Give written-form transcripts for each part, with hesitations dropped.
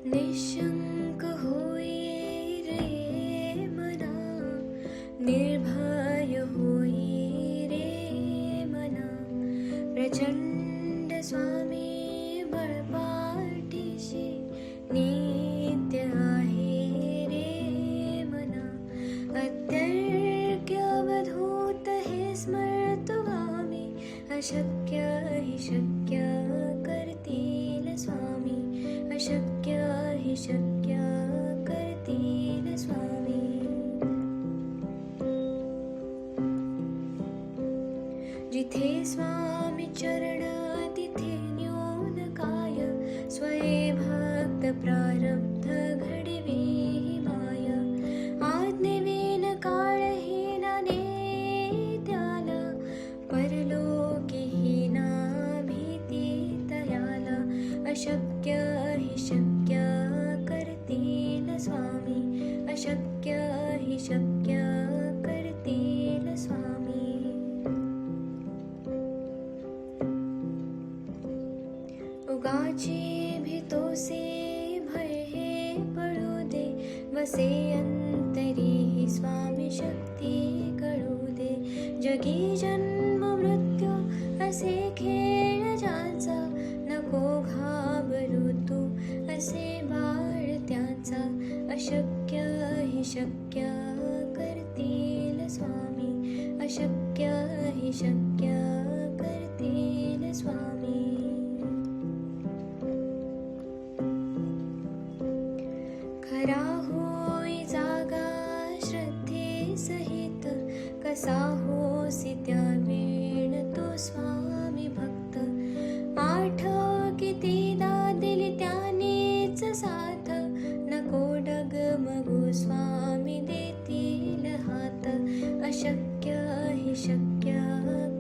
निशंक होई रे मना, निर्भय होई रे मना, प्रचंड स्वामी बळपाठीशी नित्य आहे रे मना. अत्यर्क्य अवधूत हे स्मर्तुगामी, अशक्य हि शक्य करतील स्वामी, अशक्य हि शक्य करतील स्वामी. जिथे स्वामी चरण तिथे न्यून काय, स्वये भक्त प्रारब्ध घडवी माय. आज्ञेविन काळहीना नेत्याला, परलोकीहीना भीती तयाला. अशक्य हि शक्य करतील स्वामी, अशक्य हि शक्य करतील स्वामी. उगाची भीतोसे भय हे पळू दे, वसे अंतरी ही स्वामी शक्ती कळू दे. जगी जन्म मृत्यू असे खेळ ज्याचा, नको घाबरू तू असे बाळ त्याचा. अशक्य हि शक्य करतील स्वामी, अशक्य हि शक्य करतील स्वामी. खरा होई जागा श्रद्धे सहित, कसा होसी त्या वेळ तो स्वामी भक्त. आठव कितीदा दिली त्यानेच साथ, नको डगमगू स्वामी देतील हात. अशक्य हि शक्य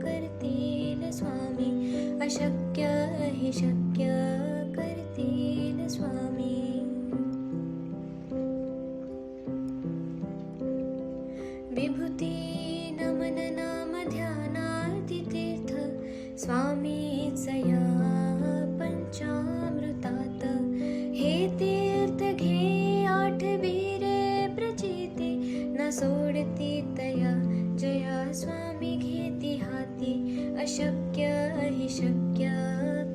करतील स्वामी, अशक्य हि शक्य करतील स्वामी. विभूती नमन नाम ध्यानार्ती तीर्थ, स्वामीच या पंचामृतात. हे तीर्थ घे आठवीरे प्रचिती, न सोडती तया जया स्वामी घेती हाती. अशक्य हि शक्य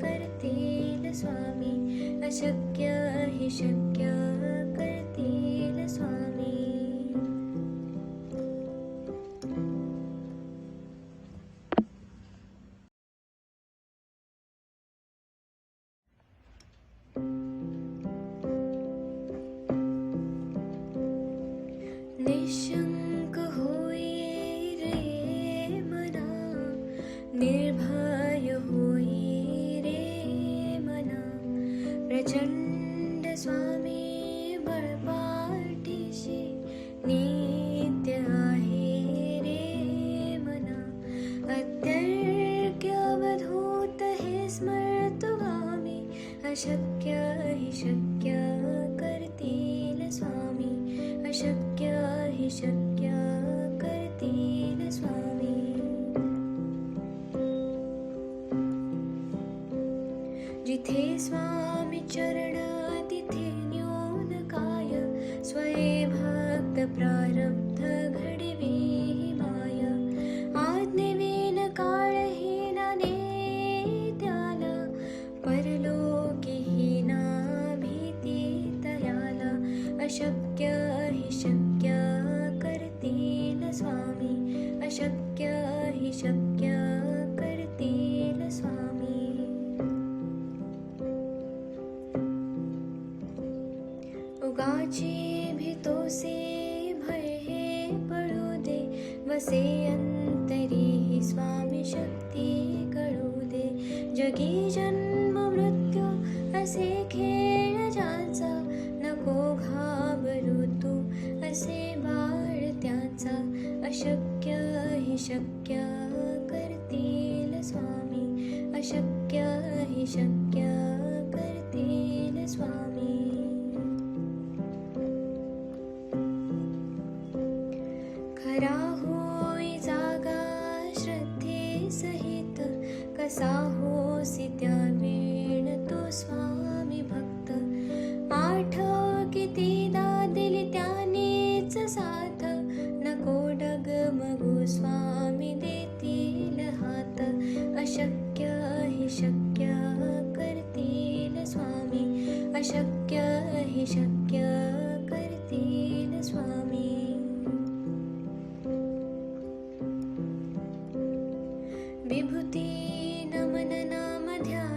करतील स्वामी, अशक्य हि शक्य करतील स्वामी. निशंक होई रे मना, निर्भय होई रे मना, प्रचंड स्वामी बळपाठीशी नित्य आहे रे मना. अत्यर्क्य अवधूत हे स्मर्तुगामी, अशक्य हि शक्य करतील स्वामी, अशक्य हि शक्य करतील स्वामी. जिथे स्वामी चरण तिथे न्यून काय, स्वये भक्त प्रारब्ध घडवी माय. आज्ञेविन काळहीना नेत्याला, परलोकीहीना भीती तयाला. अशक्य हि शक्य करतील स्वामी, अशक्य हि शक्य करतील स्वामी. उगाची भीतोसे भय हे पळू दे, वसे अंतरी ही स्वामी शक्ती कळू दे. जगी जन्म मृत्यू असे खेळ ज्याचा, नको घाबरू तू असे बाळ त्याचा. अशक्य हि शक्य करतील स्वामी, अशक्य हि शक्य करतील स्वामी. खरा होई जागा श्रद्धे सहित, कसा होसी त्या वेळ तो स्वामी भक्त. आठव कितीदा दिली त्यानेच साथ, नको डगमगू स्वामी देतील हात. अशक्य हि शक्य करतील स्वामी, अशक्य हि शक्य करतील स्वामी. विभूती नमन नाम ध्यान